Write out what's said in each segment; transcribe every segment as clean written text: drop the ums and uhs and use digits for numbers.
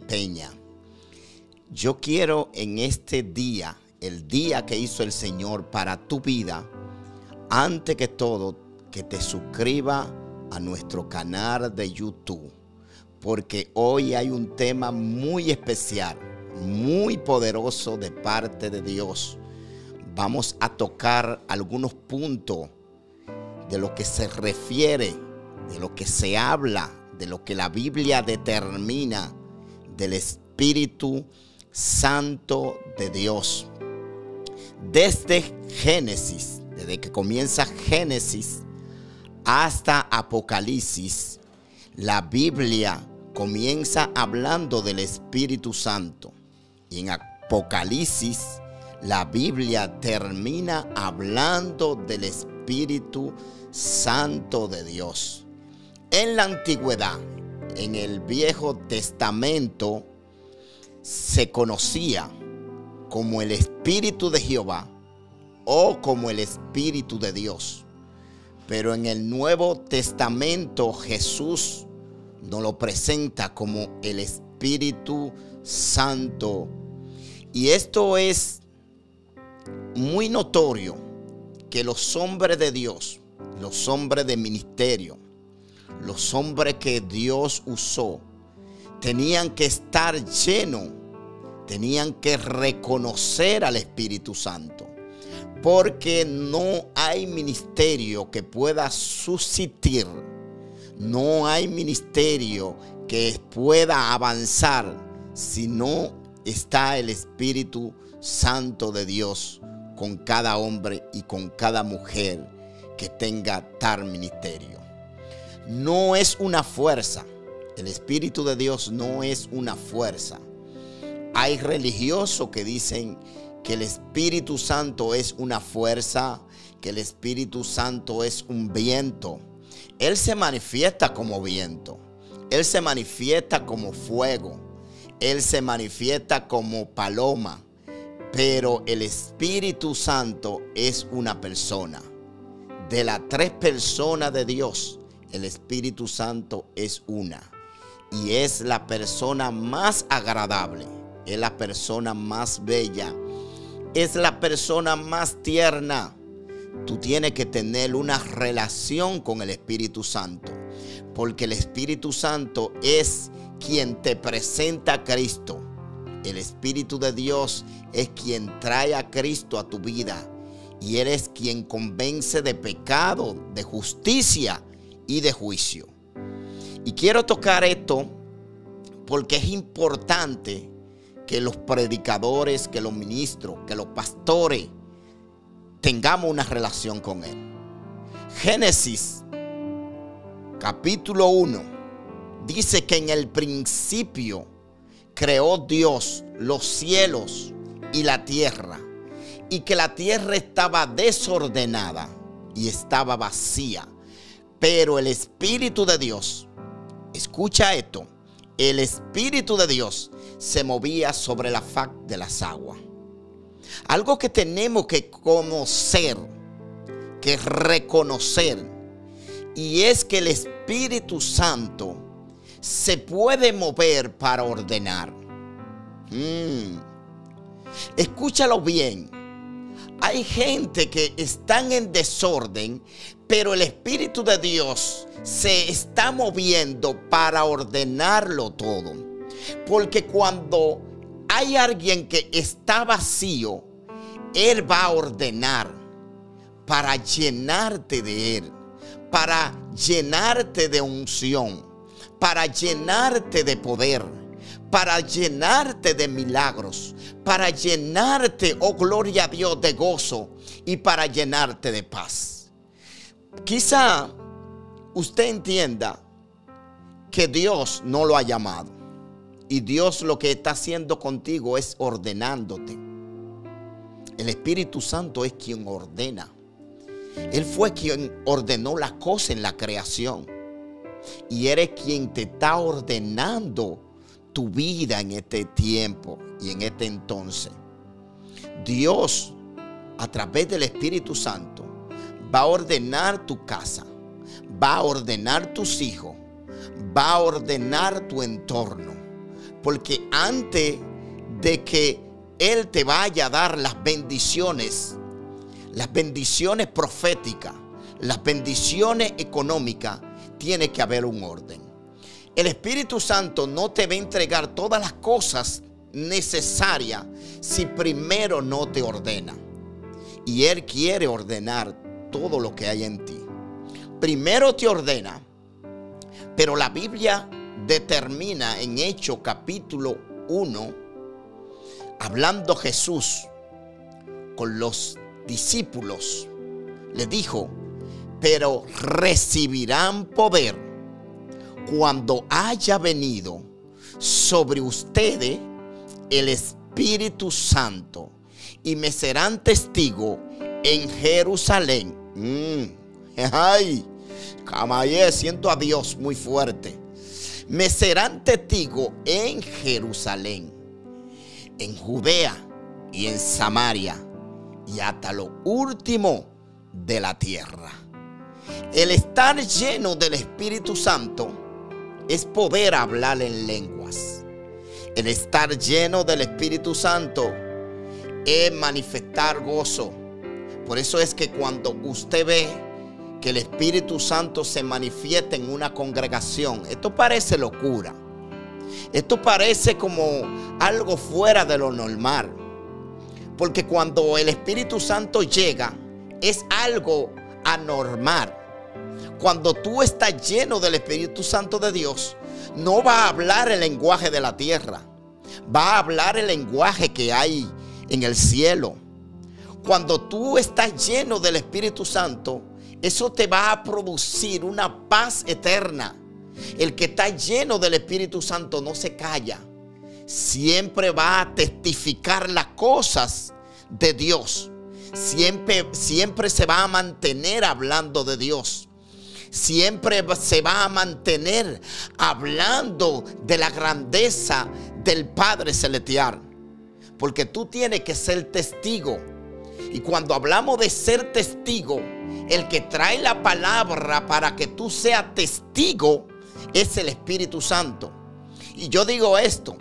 Peña. Yo quiero en este día, el día que hizo el Señor para tu vida, antes que todo, que te suscribas a nuestro canal de YouTube, porque hoy hay un tema muy especial, muy poderoso de parte de Dios. Vamos a tocar algunos puntos de lo que se refiere, de lo que se habla, de lo que la Biblia determina del Espíritu Santo de Dios. Desde Génesis, desde que comienza Génesis hasta Apocalipsis, la Biblia comienza hablando del Espíritu Santo. Y en Apocalipsis, la Biblia termina hablando del Espíritu Santo de Dios. En la antigüedad, en el Viejo Testamento, se conocía como el Espíritu de Jehová o como el Espíritu de Dios. Pero en el Nuevo Testamento Jesús nos lo presenta como el Espíritu Santo. Y esto es muy notorio que los hombres de Dios, los hombres de ministerio, los hombres que Dios usó, tenían que estar llenos, tenían que reconocer al Espíritu Santo, porque no hay ministerio que pueda subsistir, no hay ministerio que pueda avanzar si no está el Espíritu Santo de Dios con cada hombre y con cada mujer que tenga tal ministerio. No es una fuerza. El Espíritu de Dios no es una fuerza. Hay religiosos que dicen que el Espíritu Santo es una fuerza, que el Espíritu Santo es un viento. Él se manifiesta como viento. Él se manifiesta como fuego. Él se manifiesta como paloma. Pero el Espíritu Santo es una persona. De las tres personas de Dios, el Espíritu Santo es una. Y es la persona más agradable. Es la persona más bella. Es la persona más tierna. Tú tienes que tener una relación con el Espíritu Santo. Porque el Espíritu Santo es quien te presenta a Cristo. El Espíritu de Dios es quien trae a Cristo a tu vida. Y eres quien convence de pecado, de justicia y de juicio. Y quiero tocar esto porque es importante que los predicadores, que los ministros, que los pastores tengamos una relación con Él. Génesis capítulo 1 dice que en el principio creó Dios los cielos y la tierra, y que la tierra estaba desordenada y estaba vacía. Pero el Espíritu de Dios, escucha esto, el Espíritu de Dios se movía sobre la faz de las aguas. Algo que tenemos que conocer, que reconocer, y es que el Espíritu Santo se puede mover para ordenar. Escúchalo bien. Hay gente que están en desorden, pero el Espíritu de Dios se está moviendo para ordenarlo todo. Porque cuando hay alguien que está vacío, Él va a ordenar para llenarte de Él, para llenarte de unción, para llenarte de poder, para llenarte de milagros, para llenarte, oh gloria a Dios, de gozo y para llenarte de paz. Quizá usted entienda que Dios no lo ha llamado y Dios lo que está haciendo contigo es ordenándote. El Espíritu Santo es quien ordena. Él fue quien ordenó las cosas en la creación y eres quien te está ordenando tu vida en este tiempo y en este entonces. Dios, a través del Espíritu Santo, va a ordenar tu casa, va a ordenar tus hijos, va a ordenar tu entorno, Porque antes de que Él te vaya a dar las bendiciones proféticas, las bendiciones económicas, tiene que haber un orden. El Espíritu Santo no te va a entregar todas las cosas necesarias si primero no te ordena. Y Él quiere ordenar todo lo que hay en ti. Primero te ordena, pero la Biblia determina en Hechos capítulo 1, hablando Jesús con los discípulos, le dijo: pero recibirán poder cuando haya venido sobre ustedes el Espíritu Santo, y me serán testigos en Jerusalén. Ay, Camayé, siento a Dios muy fuerte. Me serán testigos en Jerusalén, en Judea y en Samaria, y hasta lo último de la tierra. El estar lleno del Espíritu Santo es poder hablar en lenguas. El estar lleno del Espíritu Santo es manifestar gozo. Por eso es que cuando usted ve que el Espíritu Santo se manifiesta en una congregación, esto parece locura. Esto parece como algo fuera de lo normal. Porque cuando el Espíritu Santo llega, es algo anormal. Cuando tú estás lleno del Espíritu Santo de Dios, no va a hablar el lenguaje de la tierra, va a hablar el lenguaje que hay en el cielo. Cuando tú estás lleno del Espíritu Santo, eso te va a producir una paz eterna. El que está lleno del Espíritu Santo no se calla. Siempre va a testificar las cosas de Dios. Siempre se va a mantener hablando de Dios. Siempre se va a mantener hablando de la grandeza del Padre Celestial. Porque tú tienes que ser testigo. Y cuando hablamos de ser testigo, el que trae la palabra para que tú seas testigo es el Espíritu Santo. Y yo digo esto: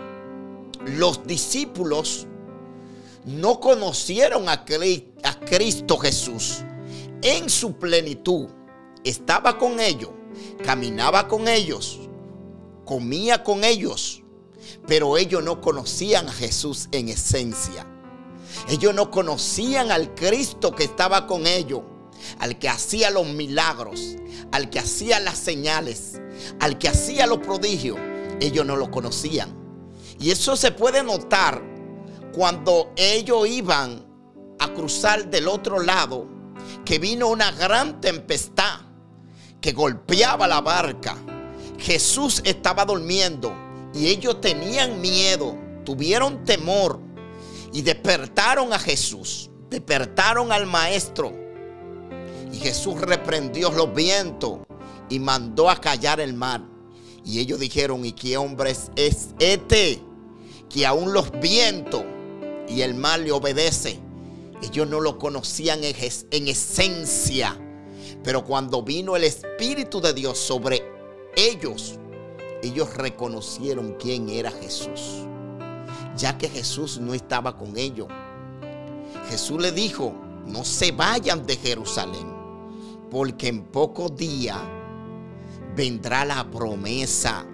los discípulos no conocieron a Cristo Jesús en su plenitud. Estaba con ellos, caminaba con ellos, comía con ellos, pero ellos no conocían a Jesús en esencia. Ellos no conocían al Cristo que estaba con ellos, al que hacía los milagros, al que hacía las señales, al que hacía los prodigios. Ellos no lo conocían. Y eso se puede notar cuando ellos iban a cruzar del otro lado, que vino una gran tempestad que golpeaba la barca. Jesús estaba durmiendo y ellos tenían miedo, tuvieron temor y despertaron a Jesús, despertaron al Maestro. Y Jesús reprendió los vientos y mandó a callar el mar. Y ellos dijeron: ¿y qué hombre es este que aún los vientos y el mar le obedece? Ellos no lo conocían en esencia. Pero cuando vino el Espíritu de Dios sobre ellos, ellos reconocieron quién era Jesús, ya que Jesús no estaba con ellos. Jesús le dijo: no se vayan de Jerusalén, porque en pocos días vendrá la promesa.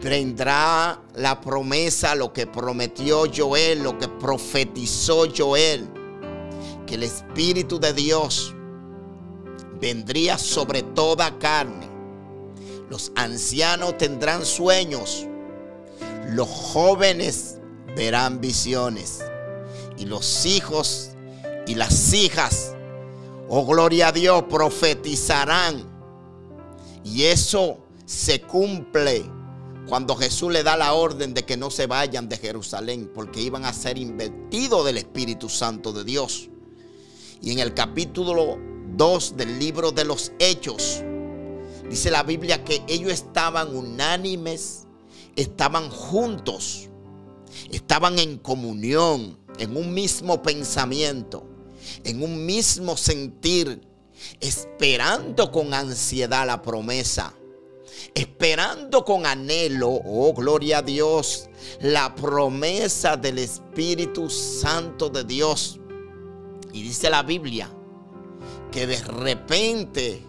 Vendrá la promesa, lo que prometió Joel, lo que profetizó Joel, que el Espíritu de Dios vendría sobre toda carne. Los ancianos tendrán sueños, los jóvenes verán visiones, y los hijos y las hijas, oh gloria a Dios, profetizarán. Y eso se cumple cuando Jesús le da la orden de que no se vayan de Jerusalén, porque iban a ser investidos del Espíritu Santo de Dios. Y en el capítulo 2 del libro de los Hechos, dice la Biblia que ellos estaban unánimes, estaban juntos, estaban en comunión, en un mismo pensamiento, en un mismo sentir, esperando con ansiedad la promesa. esperando con anhelo, oh gloria a Dios, la promesa del Espíritu Santo de Dios. Y dice la Biblia que de repente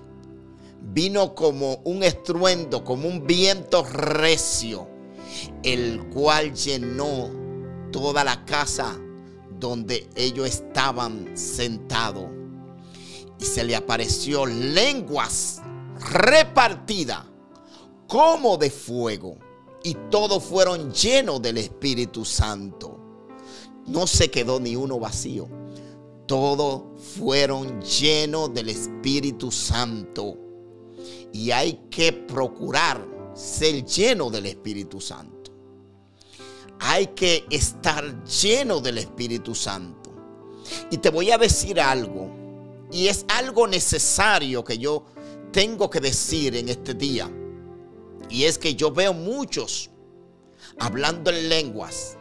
vino como un estruendo, como un viento recio, el cual llenó toda la casa donde ellos estaban sentados. Y se le apareció lenguas repartidas como de fuego, y todos fueron llenos del Espíritu Santo. No se quedó ni uno vacío. Todos fueron llenos del Espíritu Santo. Y hay que procurar ser lleno del Espíritu Santo. Hay que estar lleno del Espíritu Santo. Y te voy a decir algo, y es algo necesario que yo tengo que decir en este día. Y es que yo veo muchos hablando en lenguas,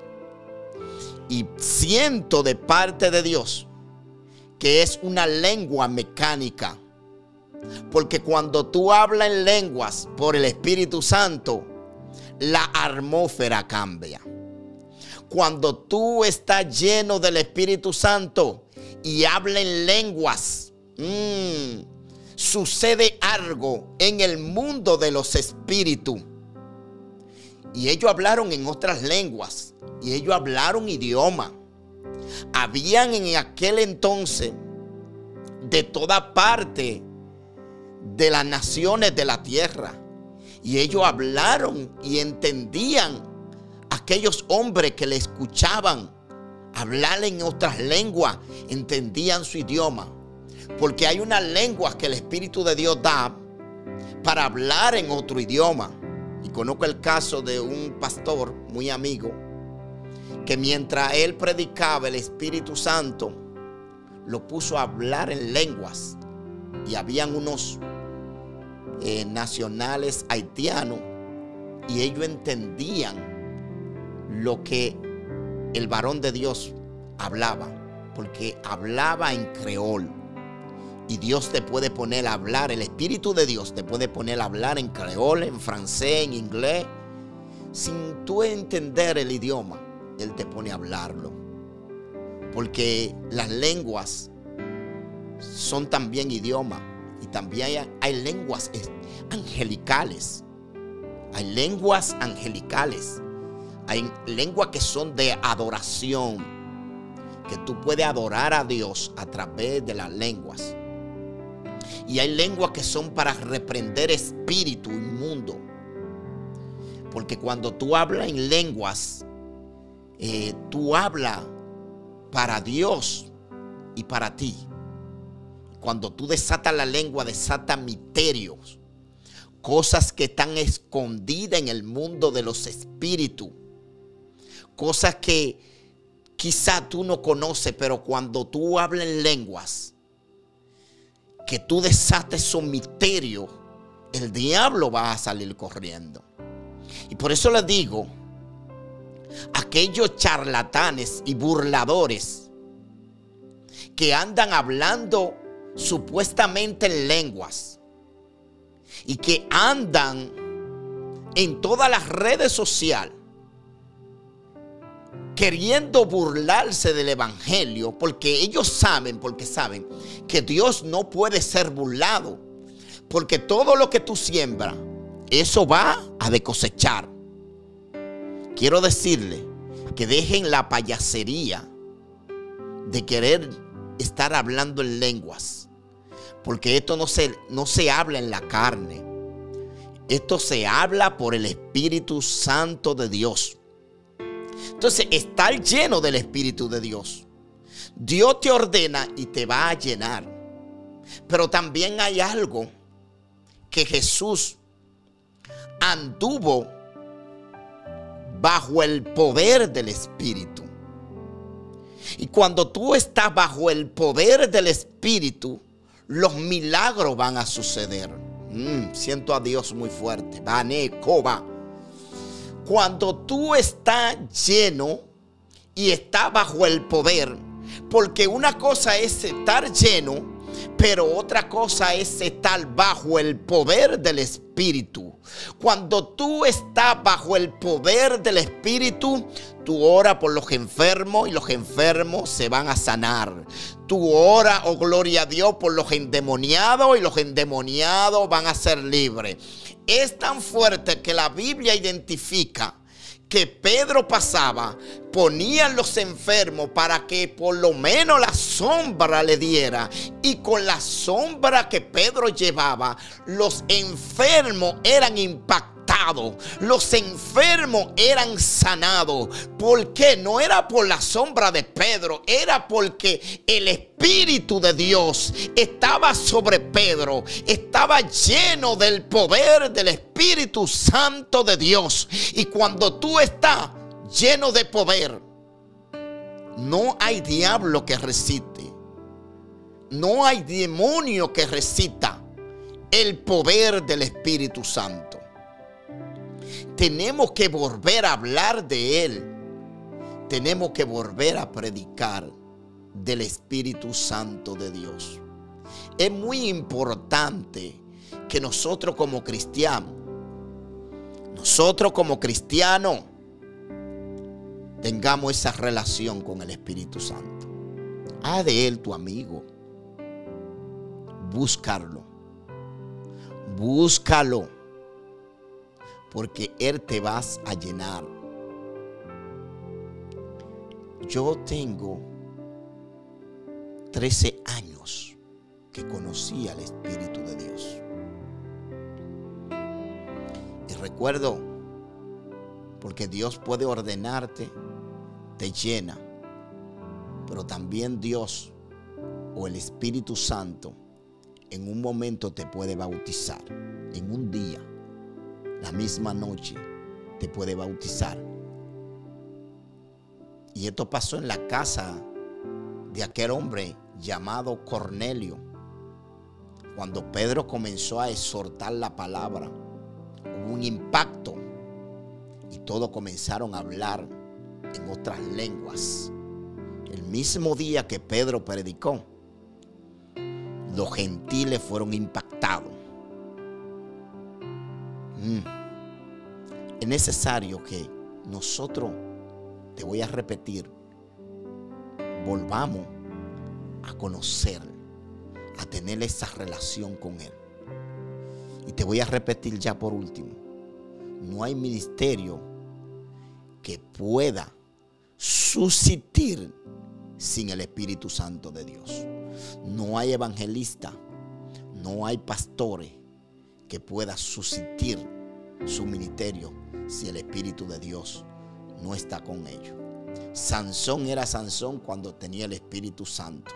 y siento de parte de Dios que es una lengua mecánica. Porque cuando tú hablas en lenguas por el Espíritu Santo, la atmósfera cambia. Cuando tú estás lleno del Espíritu Santo y hablas en lenguas, sucede algo en el mundo de los espíritus. Y ellos hablaron en otras lenguas, y ellos hablaron idioma. Habían en aquel entonces de toda parte de las naciones de la tierra, y ellos hablaron y entendían aquellos hombres que le escuchaban hablar en otras lenguas, entendían su idioma. Porque hay unas lenguas que el Espíritu de Dios da para hablar en otro idioma. Y conozco el caso de un pastor muy amigo, que mientras él predicaba, el Espíritu Santo lo puso a hablar en lenguas. Y habían unos nacionales haitianos, y ellos entendían lo que el varón de Dios hablaba, porque hablaba en creol. Y Dios te puede poner a hablar, el Espíritu de Dios te puede poner a hablar en creol, en francés, en inglés. Sin tú entender el idioma, Él te pone a hablarlo. Porque las lenguas son también idiomas. Y también hay lenguas angelicales. Hay lenguas angelicales. Hay lenguas que son de adoración, que tú puedes adorar a Dios a través de las lenguas. Y hay lenguas que son para reprender espíritu inmundo. Porque cuando tú hablas en lenguas, tú hablas para Dios y para ti. Cuando tú desatas la lengua, desatas misterios, cosas que están escondidas en el mundo de los espíritus, cosas que quizá tú no conoces, pero cuando tú hablas en lenguas, que tú desates esos misterios, el diablo va a salir corriendo. Y por eso les digo, aquellos charlatanes y burladores que andan hablando supuestamente en lenguas y que andan en todas las redes sociales queriendo burlarse del evangelio, porque ellos saben, que Dios no puede ser burlado, porque todo lo que tú siembras, eso va a de cosechar. Quiero decirle que dejen la payasería de querer estar hablando en lenguas, porque esto no se habla en la carne. Esto se habla por el Espíritu Santo de Dios. Entonces, estar lleno del Espíritu de Dios, Dios te ordena y te va a llenar. Pero también hay algo que Jesús anduvo bajo el poder del Espíritu. Y cuando tú estás bajo el poder del Espíritu, los milagros van a suceder. Siento a Dios muy fuerte. Cuando tú estás lleno y estás bajo el poder, porque una cosa es estar lleno, Pero otra cosa es estar bajo el poder del Espíritu. Cuando tú estás bajo el poder del Espíritu, tú oras por los enfermos y los enfermos se van a sanar. Tú oras, oh gloria a Dios, por los endemoniados y los endemoniados van a ser libres. Es tan fuerte que la Biblia identifica que Pedro pasaba, ponían los enfermos para que por lo menos la sombra le diera. Y con la sombra que Pedro llevaba, los enfermos eran impactados. Los enfermos eran sanados. ¿Por qué? No era por la sombra de Pedro, era porque el Espíritu de Dios estaba sobre Pedro. Estaba lleno del poder del Espíritu Santo de Dios. Y cuando tú estás lleno de poder, no hay diablo que resiste. No hay demonio que resista el poder del Espíritu Santo. Tenemos que volver a hablar de Él. Tenemos que volver a predicar del Espíritu Santo de Dios. Es muy importante que nosotros como cristianos, tengamos esa relación con el Espíritu Santo. Haz de Él tu amigo. Búscalo. Búscalo. Porque Él te va a llenar. Yo tengo 13 años que conocí al Espíritu de Dios. Y recuerdo, porque Dios puede ordenarte, te llena. Pero también Dios o el Espíritu Santo en un momento te puede bautizar. En un día. La misma noche te puede bautizar. Y esto pasó en la casa de aquel hombre llamado Cornelio. Cuando Pedro comenzó a exhortar la palabra, hubo un impacto y todos comenzaron a hablar en otras lenguas. El mismo día que Pedro predicó, los gentiles fueron impactados. Es necesario que nosotros, te voy a repetir, volvamos a conocer, a tener esa relación con Él. Y te voy a repetir ya por último, no hay ministerio que pueda subsistir sin el Espíritu Santo de Dios. No hay evangelista, no hay pastores que pueda subsistir su ministerio si el Espíritu de Dios no está con ellos. Sansón era Sansón cuando tenía el Espíritu Santo.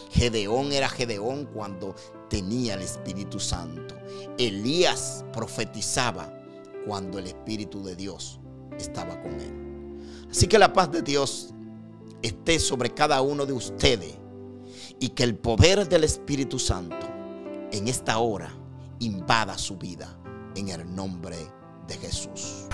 Gedeón era Gedeón cuando tenía el Espíritu Santo. Elías profetizaba cuando el Espíritu de Dios estaba con él. Así que la paz de Dios esté sobre cada uno de ustedes y que el poder del Espíritu Santo en esta hora invada su vida en el nombre de Jesús.